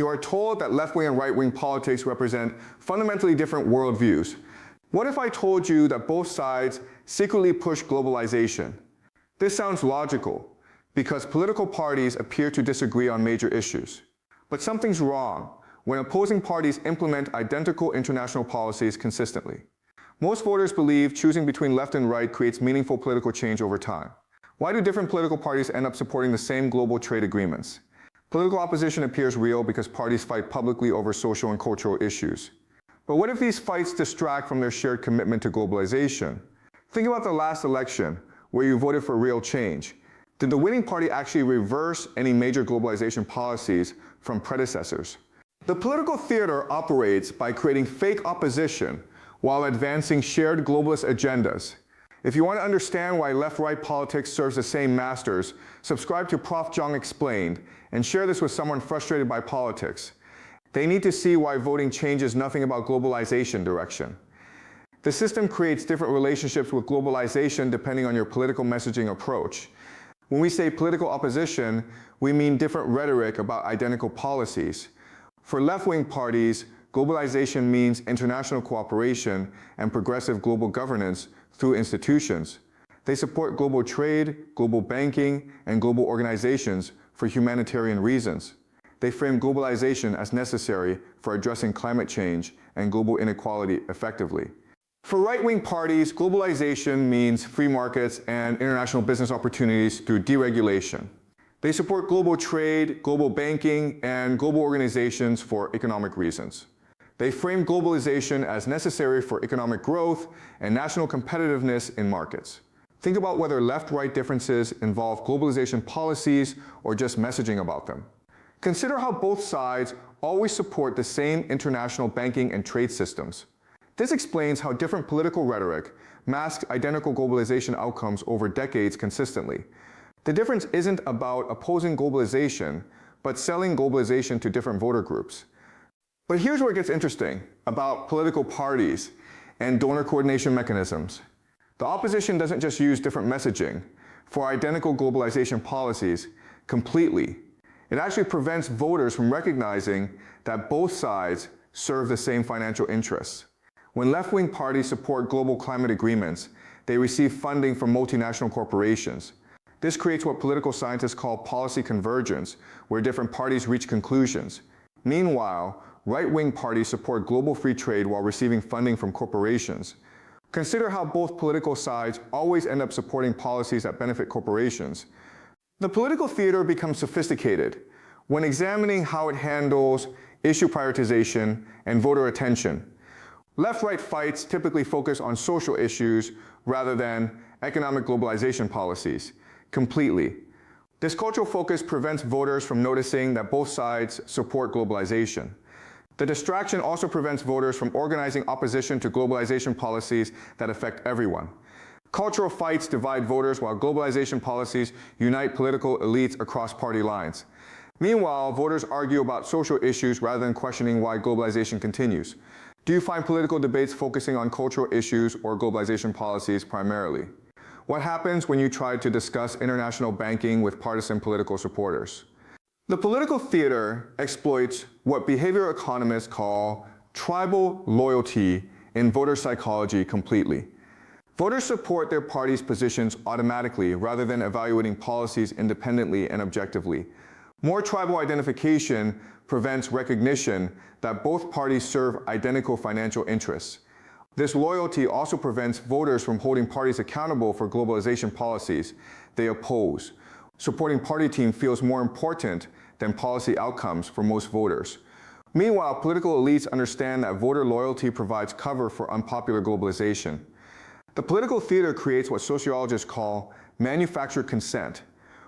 You are told that left-wing and right-wing politics represent fundamentally different worldviews. What if I told you that both sides secretly push globalization? This sounds logical, because political parties appear to disagree on major issues. But something's wrong when opposing parties implement identical international policies consistently. Most voters believe choosing between left and right creates meaningful political change over time. Why do different political parties end up supporting the same global trade agreements? Political opposition appears real because parties fight publicly over social and cultural issues. But what if these fights distract from their shared commitment to globalization? Think about the last election, where you voted for real change. Did the winning party actually reverse any major globalization policies from predecessors? The political theater operates by creating fake opposition while advancing shared globalist agendas. If you want to understand why left-right politics serves the same masters, subscribe to Prof. Zhang Explained and share this with someone frustrated by politics. They need to see why voting changes nothing about globalization direction. The system creates different relationships with globalization depending on your political messaging approach. When we say political opposition, we mean different rhetoric about identical policies. For left-wing parties, globalization means international cooperation and progressive global governance through institutions. They support global trade, global banking, and global organizations for humanitarian reasons. They frame globalization as necessary for addressing climate change and global inequality effectively. For right-wing parties, globalization means free markets and international business opportunities through deregulation. They support global trade, global banking, and global organizations for economic reasons. They frame globalization as necessary for economic growth and national competitiveness in markets. Think about whether left-right differences involve globalization policies or just messaging about them. Consider how both sides always support the same international banking and trade systems. This explains how different political rhetoric masks identical globalization outcomes over decades consistently. The difference isn't about opposing globalization, but selling globalization to different voter groups. But here's where it gets interesting about political parties and donor coordination mechanisms. The opposition doesn't just use different messaging for identical globalization policies completely. It actually prevents voters from recognizing that both sides serve the same financial interests. When left-wing parties support global climate agreements, they receive funding from multinational corporations. This creates what political scientists call policy convergence, where different parties reach conclusions. Meanwhile, right-wing parties support global free trade while receiving funding from corporations. Consider how both political sides always end up supporting policies that benefit corporations. The political theater becomes sophisticated when examining how it handles issue prioritization and voter attention. Left-right fights typically focus on social issues rather than economic globalization policies, completely. This cultural focus prevents voters from noticing that both sides support globalization. The distraction also prevents voters from organizing opposition to globalization policies that affect everyone. Cultural fights divide voters while globalization policies unite political elites across party lines. Meanwhile, voters argue about social issues rather than questioning why globalization continues. Do you find political debates focusing on cultural issues or globalization policies primarily? What happens when you try to discuss international banking with partisan political supporters? The political theater exploits what behavioral economists call tribal loyalty in voter psychology completely. Voters support their party's positions automatically rather than evaluating policies independently and objectively. More tribal identification prevents recognition that both parties serve identical financial interests. This loyalty also prevents voters from holding parties accountable for globalization policies they oppose. Supporting party team feels more important than policy outcomes for most voters. Meanwhile, political elites understand that voter loyalty provides cover for unpopular globalization. The political theater creates what sociologists call manufactured consent,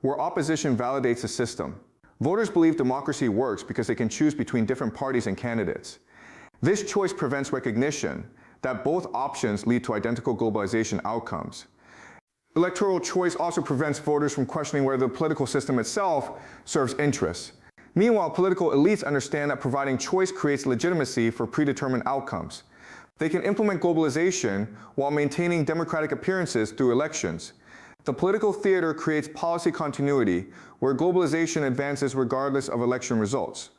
where opposition validates the system. Voters believe democracy works because they can choose between different parties and candidates. This choice prevents recognition that both options lead to identical globalization outcomes. Electoral choice also prevents voters from questioning whether the political system itself serves interests. Meanwhile, political elites understand that providing choice creates legitimacy for predetermined outcomes. They can implement globalization while maintaining democratic appearances through elections. The political theater creates policy continuity where globalization advances regardless of election results.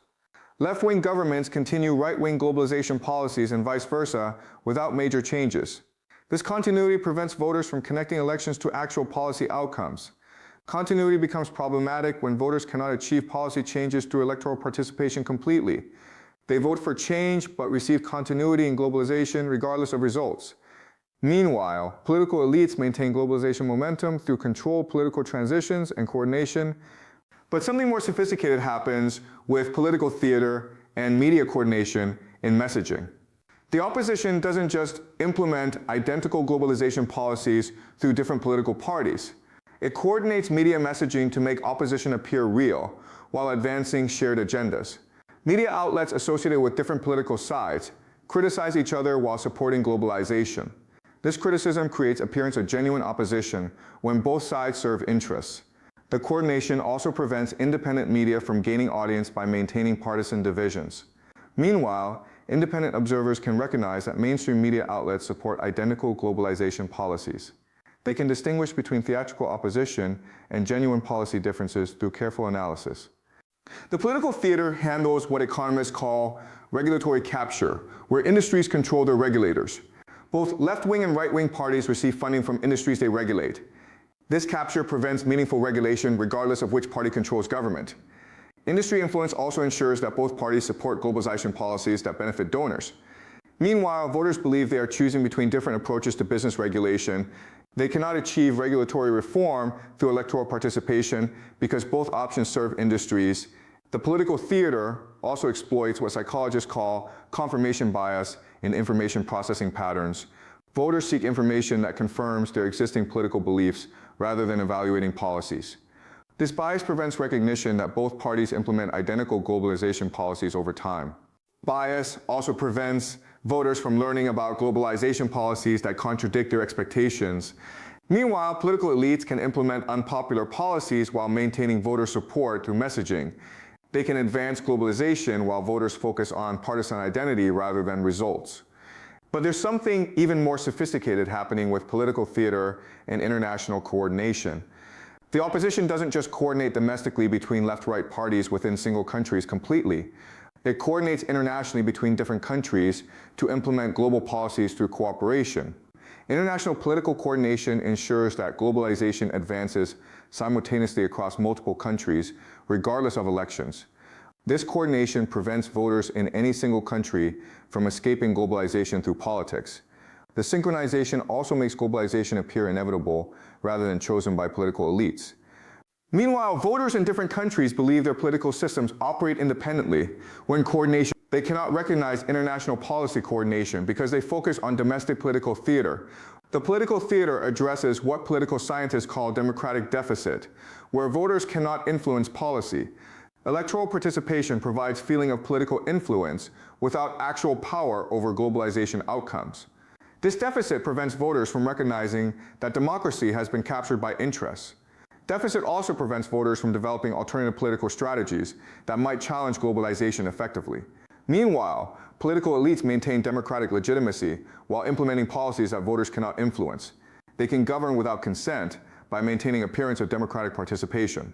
Left-wing governments continue right-wing globalization policies and vice versa without major changes. This continuity prevents voters from connecting elections to actual policy outcomes. Continuity becomes problematic when voters cannot achieve policy changes through electoral participation completely. They vote for change but receive continuity in globalization regardless of results. Meanwhile, political elites maintain globalization momentum through controlled political transitions and coordination. But something more sophisticated happens with political theater and media coordination in messaging. The opposition doesn't just implement identical globalization policies through different political parties. It coordinates media messaging to make opposition appear real, while advancing shared agendas. Media outlets associated with different political sides criticize each other while supporting globalization. This criticism creates appearance of genuine opposition when both sides serve interests. The coordination also prevents independent media from gaining audience by maintaining partisan divisions. Meanwhile, independent observers can recognize that mainstream media outlets support identical globalization policies. They can distinguish between theatrical opposition and genuine policy differences through careful analysis. The political theater handles what economists call regulatory capture, where industries control their regulators. Both left-wing and right-wing parties receive funding from industries they regulate. This capture prevents meaningful regulation regardless of which party controls government. Industry influence also ensures that both parties support globalization policies that benefit donors. Meanwhile, voters believe they are choosing between different approaches to business regulation. They cannot achieve regulatory reform through electoral participation because both options serve industries. The political theater also exploits what psychologists call confirmation bias in information processing patterns. Voters seek information that confirms their existing political beliefs rather than evaluating policies. This bias prevents recognition that both parties implement identical globalization policies over time. Bias also prevents voters from learning about globalization policies that contradict their expectations. Meanwhile, political elites can implement unpopular policies while maintaining voter support through messaging. They can advance globalization while voters focus on partisan identity rather than results. But there's something even more sophisticated happening with political theater and international coordination. The opposition doesn't just coordinate domestically between left-right parties within single countries completely. It coordinates internationally between different countries to implement global policies through cooperation. International political coordination ensures that globalization advances simultaneously across multiple countries, regardless of elections. This coordination prevents voters in any single country from escaping globalization through politics. The synchronization also makes globalization appear inevitable rather than chosen by political elites. Meanwhile, voters in different countries believe their political systems operate independently when coordination. They cannot recognize international policy coordination because they focus on domestic political theater. The political theater addresses what political scientists call democratic deficit, where voters cannot influence policy. Electoral participation provides feeling of political influence without actual power over globalization outcomes. This deficit prevents voters from recognizing that democracy has been captured by interests. Deficit also prevents voters from developing alternative political strategies that might challenge globalization effectively. Meanwhile, political elites maintain democratic legitimacy while implementing policies that voters cannot influence. They can govern without consent by maintaining appearance of democratic participation.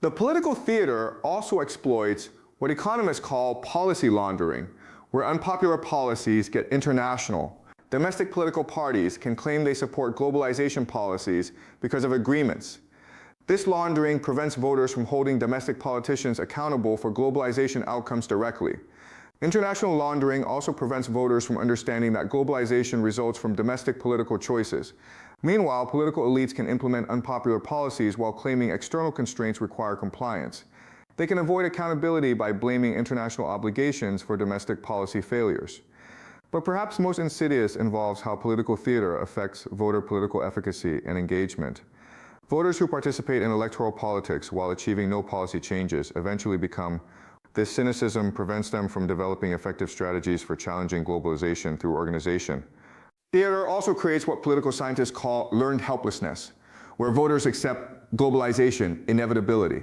The political theater also exploits what economists call policy laundering, where unpopular policies get international. Domestic political parties can claim they support globalization policies because of agreements. This laundering prevents voters from holding domestic politicians accountable for globalization outcomes directly. International laundering also prevents voters from understanding that globalization results from domestic political choices. Meanwhile, political elites can implement unpopular policies while claiming external constraints require compliance. They can avoid accountability by blaming international obligations for domestic policy failures. But perhaps most insidious involves how political theater affects voter political efficacy and engagement. Voters who participate in electoral politics while achieving no policy changes eventually become. This cynicism prevents them from developing effective strategies for challenging globalization through organization. Theater also creates what political scientists call learned helplessness, where voters accept globalization inevitability.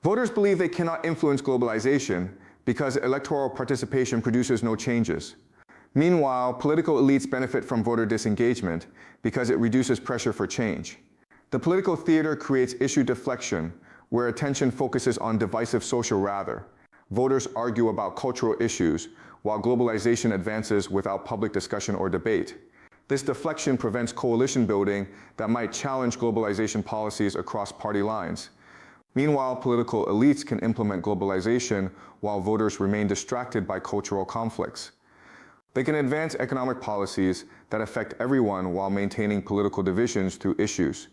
Voters believe they cannot influence globalization because electoral participation produces no changes. Meanwhile, political elites benefit from voter disengagement because it reduces pressure for change. The political theater creates issue deflection, where attention focuses on divisive social rather. Voters argue about cultural issues, while globalization advances without public discussion or debate. This deflection prevents coalition building that might challenge globalization policies across party lines. Meanwhile, political elites can implement globalization while voters remain distracted by cultural conflicts. They can advance economic policies that affect everyone while maintaining political divisions through issues.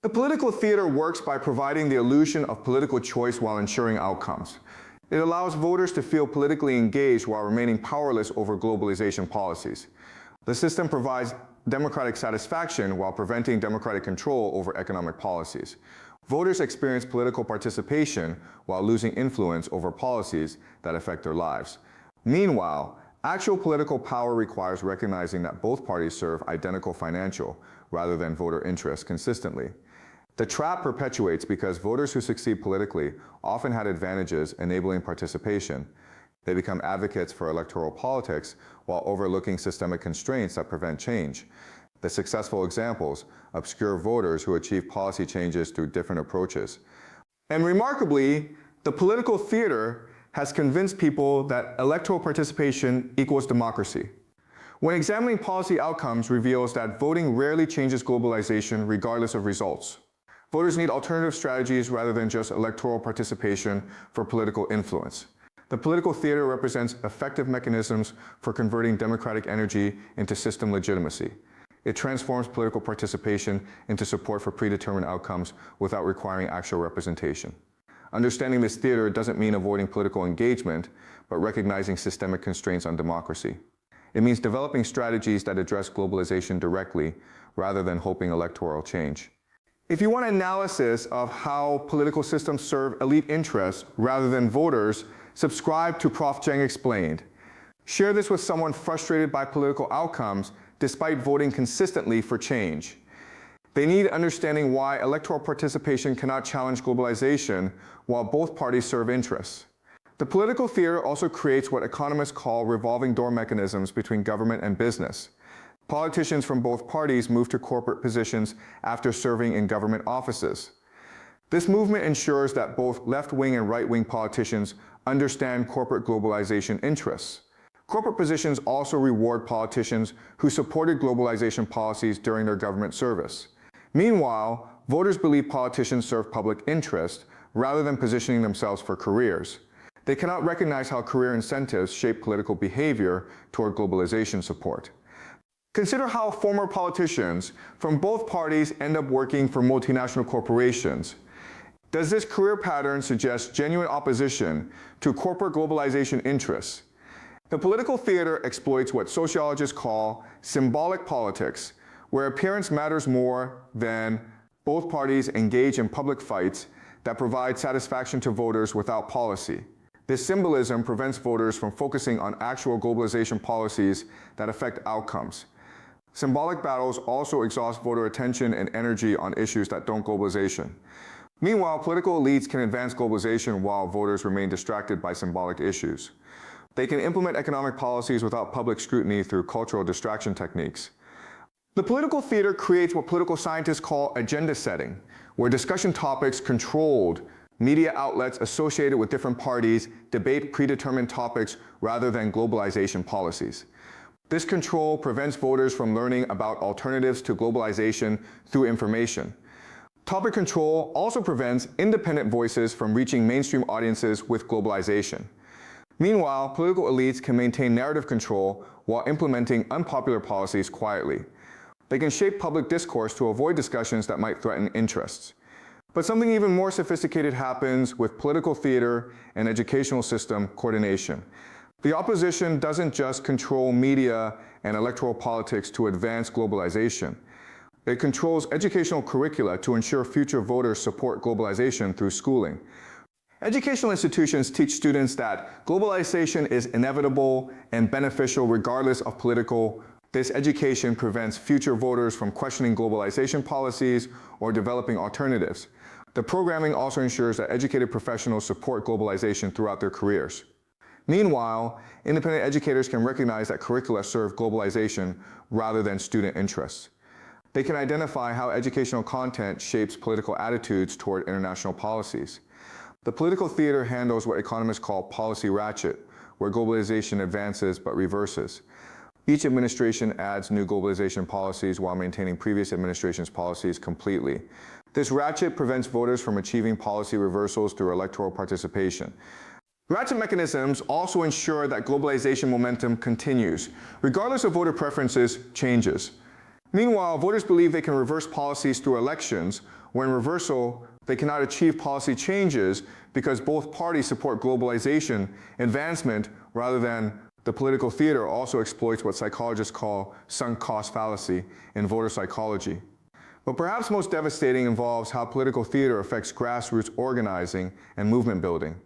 The political theater works by providing the illusion of political choice while ensuring outcomes. It allows voters to feel politically engaged while remaining powerless over globalization policies. The system provides democratic satisfaction while preventing democratic control over economic policies. Voters experience political participation while losing influence over policies that affect their lives. Meanwhile, actual political power requires recognizing that both parties serve identical financial rather than voter interests consistently. The trap perpetuates because voters who succeed politically often had advantages enabling participation. They become advocates for electoral politics while overlooking systemic constraints that prevent change. The successful examples obscure voters who achieve policy changes through different approaches. And remarkably, the political theater has convinced people that electoral participation equals democracy. When examining policy outcomes reveals that voting rarely changes globalization regardless of results. Voters need alternative strategies rather than just electoral participation for political influence. The political theater represents effective mechanisms for converting democratic energy into system legitimacy. It transforms political participation into support for predetermined outcomes without requiring actual representation. Understanding this theater doesn't mean avoiding political engagement, but recognizing systemic constraints on democracy. It means developing strategies that address globalization directly rather than hoping electoral change. If you want analysis of how political systems serve elite interests rather than voters, subscribe to Prof. Zheng Explained. Share this with someone frustrated by political outcomes despite voting consistently for change. They need understanding why electoral participation cannot challenge globalization while both parties serve interests. The political theater also creates what economists call revolving door mechanisms between government and business. Politicians from both parties move to corporate positions after serving in government offices. This movement ensures that both left-wing and right-wing politicians understand corporate globalization interests. Corporate positions also reward politicians who supported globalization policies during their government service. Meanwhile, voters believe politicians serve public interest rather than positioning themselves for careers. They cannot recognize how career incentives shape political behavior toward globalization support. Consider how former politicians from both parties end up working for multinational corporations. Does this career pattern suggest genuine opposition to corporate globalization interests? The political theater exploits what sociologists call symbolic politics, where appearance matters more than both parties engage in public fights that provide satisfaction to voters without policy. This symbolism prevents voters from focusing on actual globalization policies that affect outcomes. Symbolic battles also exhaust voter attention and energy on issues that don't globalization. Meanwhile, political elites can advance globalization while voters remain distracted by symbolic issues. They can implement economic policies without public scrutiny through cultural distraction techniques. The political theater creates what political scientists call agenda setting, where discussion topics controlled media outlets associated with different parties debate predetermined topics rather than globalization policies. This control prevents voters from learning about alternatives to globalization through information. Topic control also prevents independent voices from reaching mainstream audiences with globalization. Meanwhile, political elites can maintain narrative control while implementing unpopular policies quietly. They can shape public discourse to avoid discussions that might threaten interests. But something even more sophisticated happens with political theater and educational system coordination. The opposition doesn't just control media and electoral politics to advance globalization. It controls educational curricula to ensure future voters support globalization through schooling. Educational institutions teach students that globalization is inevitable and beneficial regardless of political. This education prevents future voters from questioning globalization policies or developing alternatives. The programming also ensures that educated professionals support globalization throughout their careers. Meanwhile, independent educators can recognize that curricula serve globalization rather than student interests. They can identify how educational content shapes political attitudes toward international policies. The political theater handles what economists call policy ratchet, where globalization advances but reverses. Each administration adds new globalization policies while maintaining previous administration's policies completely. This ratchet prevents voters from achieving policy reversals through electoral participation. Ratchet mechanisms also ensure that globalization momentum continues, regardless of voter preferences changes. Meanwhile, voters believe they can reverse policies through elections, when in reversal, they cannot achieve policy changes because both parties support globalization advancement rather than the political theater also exploits what psychologists call sunk cost fallacy in voter psychology. But perhaps most devastating involves how political theater affects grassroots organizing and movement building.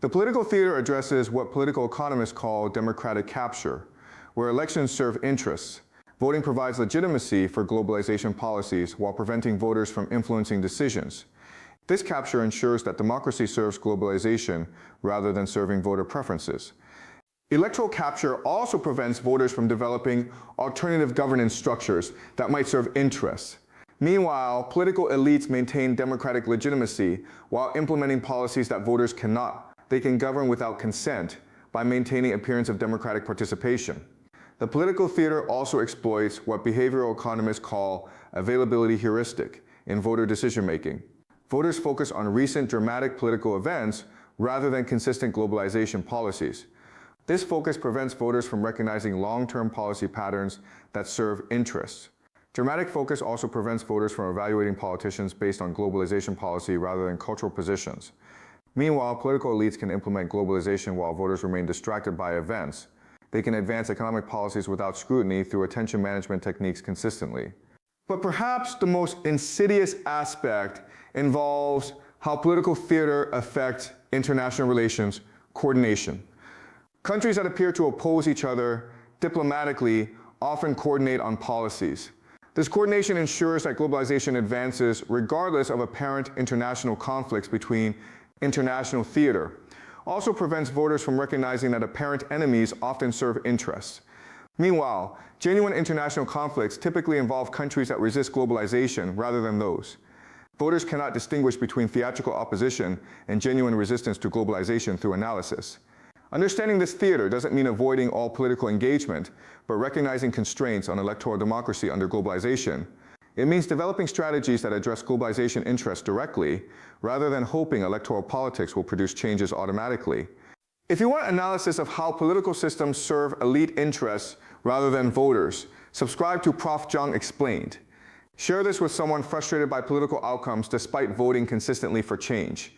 The political theater addresses what political economists call democratic capture, where elections serve interests. Voting provides legitimacy for globalization policies while preventing voters from influencing decisions. This capture ensures that democracy serves globalization rather than serving voter preferences. Electoral capture also prevents voters from developing alternative governance structures that might serve interests. Meanwhile, political elites maintain democratic legitimacy while implementing policies that voters cannot. They can govern without consent by maintaining appearance of democratic participation. The political theater also exploits what behavioral economists call availability heuristic in voter decision-making. Voters focus on recent dramatic political events rather than consistent globalization policies. This focus prevents voters from recognizing long-term policy patterns that serve interests. Dramatic focus also prevents voters from evaluating politicians based on globalization policy rather than cultural positions. Meanwhile, political elites can implement globalization while voters remain distracted by events. They can advance economic policies without scrutiny through attention management techniques consistently. But perhaps the most insidious aspect involves how political theater affects international relations coordination. Countries that appear to oppose each other diplomatically often coordinate on policies. This coordination ensures that globalization advances regardless of apparent international conflicts between international theater. Also prevents voters from recognizing that apparent enemies often serve interests. Meanwhile, genuine international conflicts typically involve countries that resist globalization rather than those. Voters cannot distinguish between theatrical opposition and genuine resistance to globalization through analysis. Understanding this theater doesn't mean avoiding all political engagement, but recognizing constraints on electoral democracy under globalization. It means developing strategies that address globalization interests directly, rather than hoping electoral politics will produce changes automatically. If you want analysis of how political systems serve elite interests rather than voters, subscribe to Prof. Zhang Explained. Share this with someone frustrated by political outcomes despite voting consistently for change.